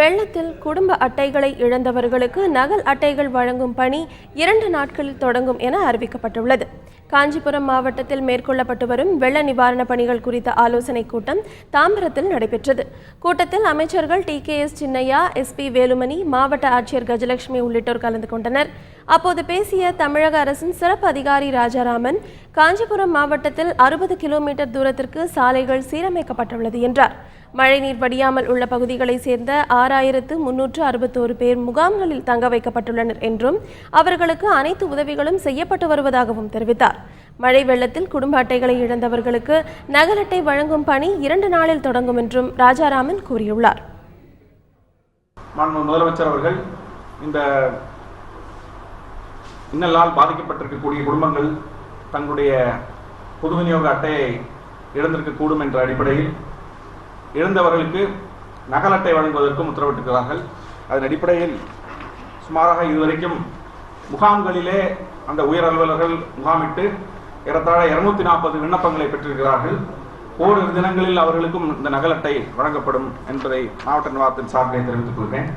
வெள்ளத்தில் குடும்ப அட்டைகளை இழந்தவர்களுக்கு நகல் அட்டைகள் வழங்கும் பணி 2 நாட்களில் தொடங்கும் என அறிவிக்கப்பட்டுள்ளது. காஞ்சிபுரம் மாவட்டத்தில் மேற்கொள்ளப்பட்டு வரும் வெள்ள நிவாரண பணிகள் குறித்த ஆலோசனைக் கூட்டம் தாம்பரத்தில் நடைபெற்றது. கூட்டத்தில் அமைச்சர்கள் TKS சின்னையா, SP வேலுமணி, மாவட்ட ஆட்சியர் கஜலட்சுமி உள்ளிட்டோர் கலந்து கொண்டனர். அப்போது பேசிய தமிழக அரசின் சிறப்பு அதிகாரி ராஜாராமன், காஞ்சிபுரம் மாவட்டத்தில் 60 கிலோமீட்டர் தூரத்திற்கு சாலைகள் சீரமைக்கப்பட்டுள்ளது என்றார். மழைநீர் வடியாமல் உள்ள பகுதிகளை சேர்ந்த 6361 பேர் முகாம்களில் தங்க வைக்கப்பட்டுள்ளனர் என்றும் அவர்களுக்கு அனைத்து உதவிகளும் செய்யப்பட்டு வருவதாகவும் தெரிவித்தார். மழை வெள்ளத்தில் குடும்ப அட்டைகளை இழந்தவர்களுக்கு நகல் அட்டை வழங்கும் பணி 2 நாளில் தொடங்கும் என்றும் ராஜாராமன் கூறியுள்ளார். முதலமைச்சர் அவர்கள் இந்த இன்னலால் பாதிக்கப்பட்டிருக்கக்கூடிய குடும்பங்கள் தங்களுடைய பொது விநியோக அட்டையை இழந்திருக்கக்கூடும் என்ற அடிப்படையில் இழந்தவர்களுக்கு நகல் அட்டை வழங்குவதற்கும் உத்தரவிட்டிருக்கிறார்கள். அதன் அடிப்படையில் சுமாராக இதுவரைக்கும் முகாம்களிலே அந்த உயர் அலுவலர்கள் முகாமிட்டு ஏறத்தாழ 240 விண்ணப்பங்களை பெற்றிருக்கிறார்கள். ஓரிரு தினங்களில் அவர்களுக்கும் இந்த நகல் அட்டை வழங்கப்படும் என்பதை மாவட்ட நிர்வாகத்தின் சார்பிலே தெரிவித்துக் கொள்கிறேன்.